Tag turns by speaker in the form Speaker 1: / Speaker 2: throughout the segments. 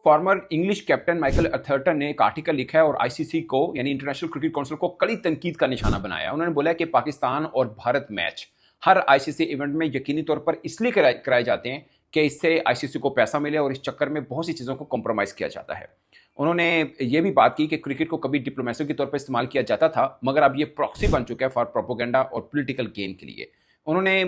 Speaker 1: Farmer English captain Michael अथर्टन ने एक article लिखा है और आईसीसी को यानी इंटरनेशनल क्रिकेट काउंसिल को कड़ी तनकीद का निशाना बनाया। उन्होंने बोला कि पाकिस्तान और भारत मैच हर आईसीसी इवेंट में यकीनी तौर पर इसलिए कराए जाते हैं कि इससे आईसीसी को पैसा मिले और इस चक्कर में बहुत सी चीज़ों को कॉम्प्रोमाइज़ किया जाता है। उन्होंने ये भी बात की कि क्रिकेट को कभी डिप्लोमेसी के तौर पर इस्तेमाल किया जाता था, मगर अब ये प्रॉक्सी बन चुका है फॉर प्रोपोगेंडा और पॉलिटिकल गेन के लिए। उन्होंने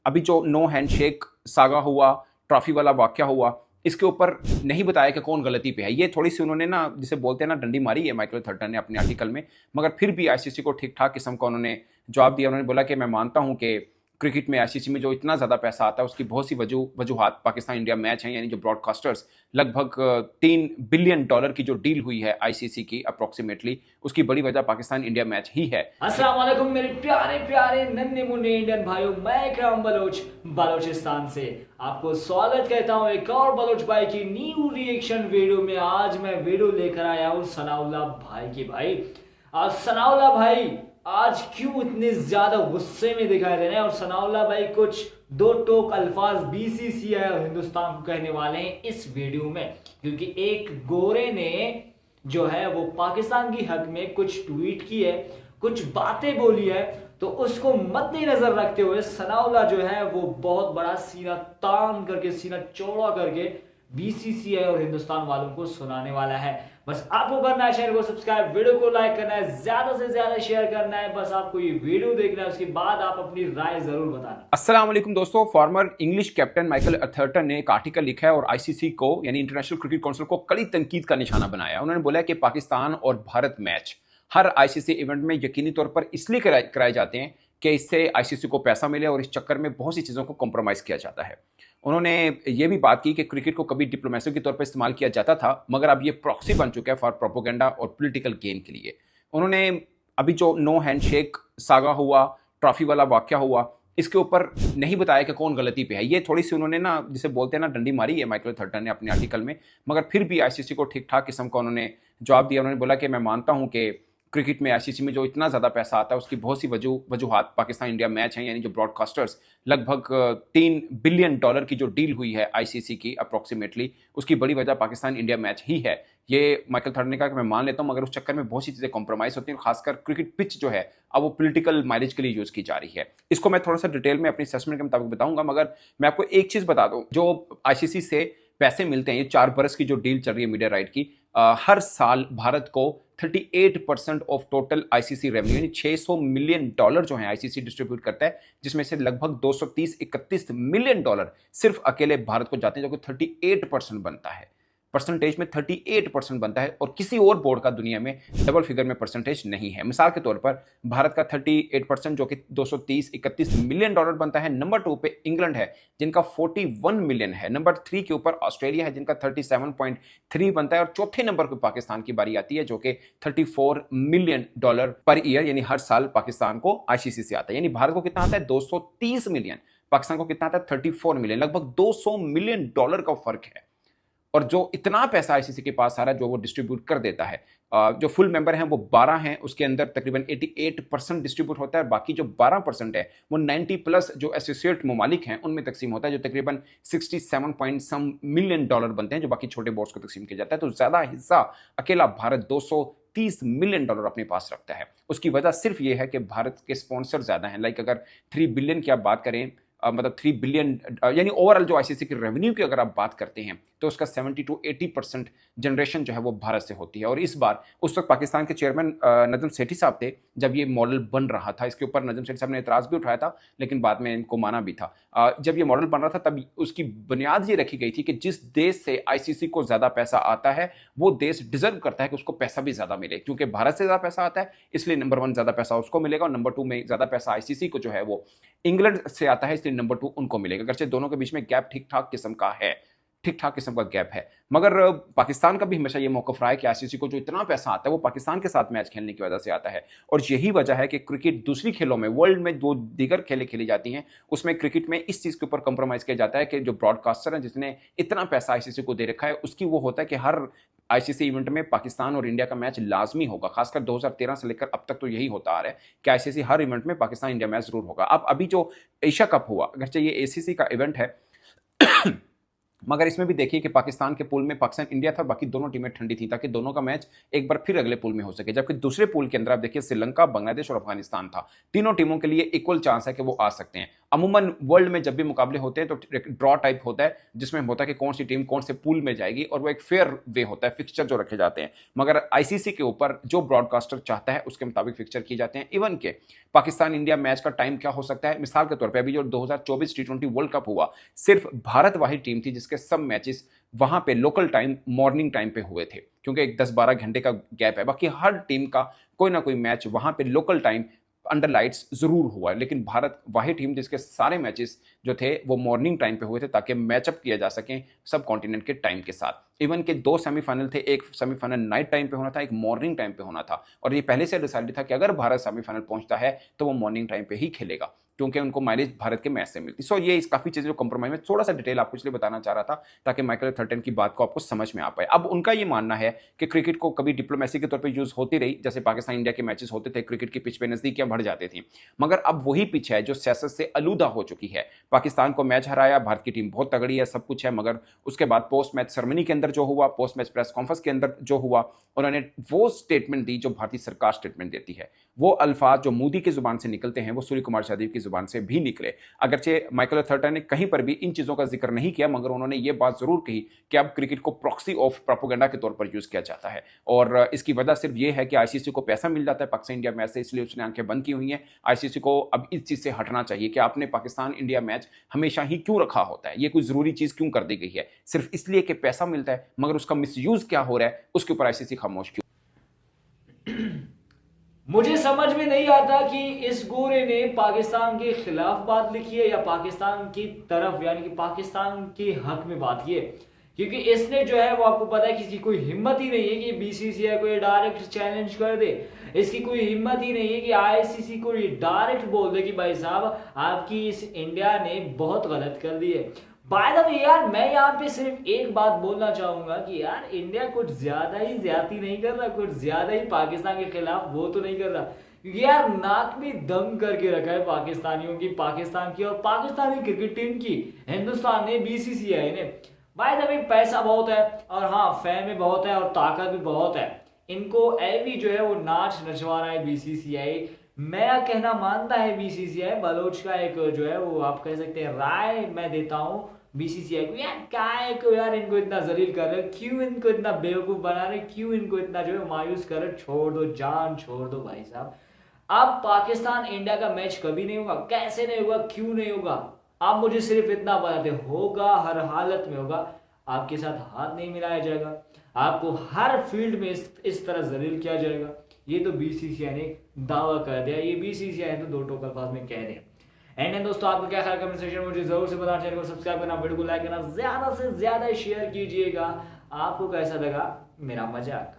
Speaker 1: अभी जो नो हैंडशेक सागा हुआ, ट्रॉफी वाला वाकया हुआ, इसके ऊपर नहीं बताया कि कौन गलती पे है। ये थोड़ी सी उन्होंने ना, जिसे बोलते हैं ना, डंडी मारी है माइकल अथर्टन ने अपने आर्टिकल में, मगर फिर भी आईसीसी को ठीक ठाक किस्म का उन्होंने जवाब दिया। उन्होंने बोला कि मैं मानता हूं कि क्रिकेट में आईसीसी में जो इतना ज़्यादा पैसा आता है उसकी बहुत सी वजूहात पाकिस्तान इंडिया मैच है, यानी जो ब्रॉडकास्टर्स लगभग $3 बिलियन की जो डील हुई है आईसीसी की अप्रोक्सीमेटली, उसकी बड़ी वजह पाकिस्तान इंडिया मैच ही है।
Speaker 2: अस्सलाम वालेकुम मेरे प्यारे प्यारे नन्हे मुन्ने इंडियन भाइयों, मैं इकराम बलोच बलोचिस्तान से आपको स्वागत करता हूं एक और बलोच भाई की न्यू रिएक्शन वीडियो में। आज मैं वीडियो लेकर आया हूं सनाउल्लाह भाई की। भाई आज सनाउल्लाह भाई आज क्यों इतने ज्यादा गुस्से में दिखाई दे रहे हैं, और सनाउल्लाह भाई कुछ दो टोक अल्फाज बीसीसीआई और हिंदुस्तान को कहने वाले हैं इस वीडियो में, क्योंकि एक गोरे ने जो है वो पाकिस्तान की हक में कुछ ट्वीट की है, कुछ बातें बोली है, तो उसको मद्देनजर रखते हुए सनाउल्लाह जो है वो बहुत बड़ा सीना तान करके, सीना चौड़ा करके बीसीसीआई और हिंदुस्तान वालों को सुनाने वाला है। बस आपको करना है चैनल को सब्सक्राइब, वीडियो को लाइक करना है, ज्यादा से ज्यादा शेयर करना है। बस आपको ये वीडियो देखना है, उसके बाद आप अपनी राय जरूर बताना।
Speaker 1: अस्सलाम वालेकुम दोस्तों, फॉर्मर इंग्लिश कैप्टन माइकल अथर्टन ने एक आर्टिकल लिखा है और आईसीसी को यानी इंटरनेशनल क्रिकेट काउंसिल को कड़ी तनकीद का निशाना बनाया। उन्होंने बोला कि पाकिस्तान और भारत मैच हर आईसीसी इवेंट में यकीनी तौर पर इसलिए कराए जाते हैं कि इससे आईसीसी को पैसा मिले और इस चक्कर में बहुत सी चीज़ों को कॉम्प्रोमाइज़ किया जाता है। उन्होंने ये भी बात की कि क्रिकेट को कभी डिप्लोमेसी के तौर पर इस्तेमाल किया जाता था, मगर अब ये प्रॉक्सी बन चुका है फॉर प्रोपोगेंडा और पॉलिटिकल गेन के लिए। उन्होंने अभी जो नो हैंडशेक सागा हुआ, ट्रॉफी वाला वाकया हुआ, इसके ऊपर नहीं बताया कि कौन गलती पे है। ये थोड़ी सी उन्होंने ना, जिसे बोलते हैं ना, डंडी मारी है माइकल अथर्टन ने अपने आर्टिकल में, मगर फिर भी आईसीसी को ठीक ठाक किस्म का उन्होंने जवाब दिया। उन्होंने बोला कि मैं मानता हूं कि क्रिकेट में आईसीसी में जो इतना ज़्यादा पैसा आता है उसकी बहुत सी वजूहात पाकिस्तान इंडिया मैच है, यानी जो ब्रॉडकास्टर्स लगभग $3 बिलियन की जो डील हुई है आईसीसी की अप्रोक्सीमेटली, उसकी बड़ी वजह पाकिस्तान इंडिया मैच ही है। ये माइकल अथर्टन ने कहा कि मैं मान लेता हूं, मगर उस चक्कर में बहुत सी चीज़ें कॉम्प्रोमाइज़ होती हैं, खासकर क्रिकेट पिच जो है अब वो पॉलिटिकल माइलेज के लिए यूज़ की जा रही है। इसको मैं थोड़ा सा डिटेल में अपनी असेसमेंट के मुताबिक बताऊंगा, मगर मैं आपको एक चीज़ बता दूं, जो आईसीसी से पैसे मिलते हैं, ये 4 बरस की जो डील चल रही है मीडिया राइट की, हर साल भारत को 38% ऑफ टोटल आईसीसी रेवेन्यू यानी $600 मिलियन जो है आईसीसी डिस्ट्रीब्यूट करता है, जिसमें से लगभग 230-31 मिलियन सिर्फ अकेले भारत को जाते हैं, जो कि 38% बनता है। परसेंटेज में 38% बनता है, और किसी और बोर्ड का दुनिया में डबल फिगर में परसेंटेज नहीं है। मिसाल के तौर पर भारत का 38% जो कि 230-31 मिलियन डॉलर बनता है। नंबर 2 पे इंग्लैंड है जिनका 41 मिलियन है। नंबर 3 के ऊपर ऑस्ट्रेलिया है जिनका 37.3 बनता है, और चौथे नंबर पर पाकिस्तान की बारी आती है जो कि $34 मिलियन पर ईयर यानी हर साल पाकिस्तान को आईसीसी से आता है। यानी भारत को कितना आता है? 230 मिलियन। पाकिस्तान को कितना आता है? 34 मिलियन। लगभग $200 मिलियन का फर्क है। और जो इतना पैसा आईसीसी के पास आ रहा है जो वो डिस्ट्रीब्यूट कर देता है, जो फुल मेंबर हैं वो 12 हैं, उसके अंदर तकरीबन 88% डिस्ट्रीब्यूट होता है। बाकी जो 12% है वो 90+ जो एसोसिएट ममालिक हैं उनमें तकसीम होता है, जो तकरीबन 67 पॉइंट सम मिलियन डॉलर बनते हैं, जो बाकी छोटे बोर्ड्स को तकसीम किया जाता है। तो ज़्यादा हिस्सा अकेला भारत 230 मिलियन डॉलर अपने पास रखता है। उसकी वजह सिर्फ ये है कि भारत के स्पॉन्सर ज़्यादा हैं। लाइक अगर 3 बिलियन की आप बात करें, मतलब 3 बिलियन यानी ओवरऑल जो आईसीसी की रेवेन्यू की अगर आप बात करते हैं तो उसका 70-80% जनरेशन जो है वो भारत से होती है। और इस बार उस वक्त पाकिस्तान के चेयरमैन नजम सेठी साहब थे जब ये मॉडल बन रहा था। इसके ऊपर नजम सेठी साहब ने एतराज़ भी उठाया था, लेकिन बाद में इनको माना भी था। जब ये मॉडल बन रहा था तब उसकी बुनियाद ये रखी गई थी कि जिस देश से आईसीसी को ज़्यादा पैसा आता है वो देश डिजर्व करता है कि उसको पैसा भी ज़्यादा मिले। क्योंकि भारत से ज़्यादा पैसा आता है इसलिए नंबर 1 ज़्यादा पैसा उसको मिलेगा, और नंबर 2 में ज़्यादा पैसा आईसीसी को जो है वो इंग्लैंड से आता है, इसलिए नंबर 2 उनको मिलेगा। अगरचे दोनों के बीच में गैप ठीक ठाक किस्म का है, ठीक ठाक किस्म का गैप है, मगर पाकिस्तान का भी हमेशा ये मौकफ रहा है कि आईसीसी को जो इतना पैसा आता है वो पाकिस्तान के साथ मैच खेलने की वजह से आता है। और यही वजह है कि क्रिकेट दूसरी खेलों में, वर्ल्ड में जो दीगर खेलें खेली जाती हैं उसमें क्रिकेट में इस चीज़ के ऊपर कंप्रोमाइज किया जाता है कि जो ब्रॉडकास्टर है जिसने इतना पैसा आईसीसी को दे रखा है उसकी वो होता है कि हर आईसीसी इवेंट में पाकिस्तान और इंडिया का मैच लाजमी होगा। खासकर 2013 से लेकर अब तक तो यही होता आ रहा है कि आईसीसी हर इवेंट में पाकिस्तान इंडिया मैच जरूर होगा। अब अभी जो एशिया कप हुआ, अगरचे ये एसीसी का इवेंट है मगर इसमें भी देखिए कि पाकिस्तान के पूल में पाकिस्तान इंडिया था, बाकी दोनों टीमें ठंडी थी ताकि दोनों का मैच एक बार फिर अगले पूल में हो सके। जबकि दूसरे पूल के अंदर आप देखिए श्रीलंका, बांग्लादेश और अफगानिस्तान था। तीनों टीमों के लिए इक्वल चांस है कि वो आ सकते हैं। अमूमन वर्ल्ड में जब भी मुकाबले होते हैं तो ड्रॉ टाइप होता है, जिसमें होता है कि कौन सी टीम कौन से पूल में जाएगी, और वो एक फेयर वे होता है, फिक्सचर जो रखे जाते हैं। मगर आईसीसी के ऊपर जो ब्रॉडकास्टर चाहता है उसके मुताबिक फिक्सचर किए जाते हैं। इवन के पाकिस्तान इंडिया मैच का टाइम क्या हो सकता है, मिसाल के तौर पर अभी जो 2024 टी20 वर्ल्ड कप हुआ, सिर्फ भारत वाही टीम थी जिसके सब मैचेस वहां पे लोकल टाइम मॉर्निंग टाइम पे हुए थे, क्योंकि एक 10-12 घंटे का गैप है। बाकी हर टीम का कोई ना कोई मैच वहां पे लोकल टाइम अंडर लाइट्स जरूर हुआ है, लेकिन भारत वही टीम जिसके सारे मैचेस जो थे वो मॉर्निंग टाइम पे हुए थे ताकि मैचअप किया जा सके सब कॉन्टिनेंट के टाइम के साथ। इवन के 2 सेमीफाइनल थे, एक सेमीफाइनल नाइट टाइम पे होना था, एक मॉर्निंग टाइम पे होना था, और ये पहले से डिसाइडेड था कि अगर भारत सेमीफाइनल पहुंचता है तो वो मॉर्निंग टाइम पे ही खेलेगा, क्योंकि उनको माइलेज भारत के मैच से मिलती। सो ये काफी चीजें जो कंप्रोमाइज में थोड़ा सा डिटेल आपको इसलिए बताना चाह रहा था ताकि माइकल एथरटन की बात को आपको समझ में आ पाए। अब उनका ये मानना है कि क्रिकेट को कभी डिप्लोमेसी के तौर पर यूज होती रही, जैसे पाकिस्तान इंडिया के मैचेस होते थे, क्रिकेट की पिच पे नजदीकियां बढ़ जाती थी, मगर अब वही पिच है जो सियासत से आलूदा हो चुकी है। पाकिस्तान को मैच हराया, भारत की टीम बहुत तगड़ी है, सब कुछ है, मगर उसके बाद पोस्ट मैच सेरेमनी के अंदर जो हुआ, पोस्ट मैच प्रेस कॉन्फ्रेंस के अंदर जो हुआ, उन्होंने वो स्टेटमेंट दी जो भारतीय सरकार स्टेटमेंट देती है। वो अल्फाज जो मोदी की जुबान से निकलते हैं वो सूर्य कुमार यादव की जुबान से भी निकले। अगरचे माइकल एथरटन ने कहीं पर भी इन चीजों का जिक्र नहीं किया, मगर उन्होंने ये बात जरूर कही कि अब क्रिकेट को प्रॉक्सी ऑफ प्रोपेगेंडा के तौर पर यूज किया जाता है, और इसकी वजह सिर्फ ये है कि आईसीसी को पैसा मिल जाता है पाकिस्तान इंडिया मैच से, इसलिए उसने आंखें बंद की हुई हैं। आईसीसी को अब इस चीज से हटना चाहिए कि आपने पाकिस्तान इंडिया मैच हमेशा ही क्यों रखा होता है, ये कोई जरूरी चीज क्यों कर दी गई है, सिर्फ इसलिए कि पैसा मिलता है, मगर उसका मिसयूज क्या हो रहा है उसके ऊपर आईसीसी खामोश क्यों।
Speaker 2: मुझे समझ में नहीं आता कि इस गोरे ने पाकिस्तान के खिलाफ बात लिखी है या पाकिस्तान की तरफ यानी कि पाकिस्तान के हक में बात की है, क्योंकि इसने जो है वो आपको पता है किसी कोई हिम्मत ही नहीं है कि बीसीसीआई को ये डायरेक्ट चैलेंज कर दे। इसकी कोई हिम्मत ही नहीं है कि आईसीसी को ये डायरेक्ट बोल दे कि भाई साहब आपकी इस इंडिया ने बहुत गलत कर दी है। बाय द वे यार, मैं यहाँ पे सिर्फ एक बात बोलना चाहूंगा कि यार इंडिया कुछ ज्यादा ही ज्यादती नहीं कर रहा, कुछ ज्यादा ही पाकिस्तान के खिलाफ वो तो नहीं कर रहा, क्योंकि यार नाक में दम करके रखा है पाकिस्तानियों की, पाकिस्तान की और पाकिस्तानी क्रिकेट टीम की, हिंदुस्तान ने, बीसीसीआई ने। बाय द वे पैसा बहुत है और हाँ फैन भी बहुत है और ताकत भी बहुत है, इनको एवी जो है वो नाच नचवा रहा है बीसीसीआई। मेरा कहना मानता है बीसीसीआई, बलोच का एक जो है वो आप कह सकते हैं राय मैं देता हूं बीसीसीआई को, यार क्या को यार इनको इतना जलील कर रहे, क्यों इनको इतना बेवकूफ बना रहे, क्यों इनको इतना जो है मायूस कर रहे, छोड़ दो जान, छोड़ दो भाई साहब। अब पाकिस्तान इंडिया का मैच कभी नहीं होगा, कैसे नहीं होगा, क्यों नहीं होगा, आप मुझे सिर्फ इतना बताते, होगा, हर हालत में होगा, आपके साथ हाथ नहीं मिलाया जाएगा, आपको हर फील्ड में इस तरह जलील किया जाएगा। ये तो बीसीसीआई ने दावा कर दिया, ये बीसीसीआई ने तो दो टोकरबाज में कह दिया। एंड दोस्तों आपको क्या ख्याल, कमेंट सेक्शन में मुझे जरूर से बताना, चैनल को सब्सक्राइब करना, वीडियो को लाइक करना, ज्यादा से ज्यादा शेयर कीजिएगा। आपको कैसा लगा मेरा मजाक।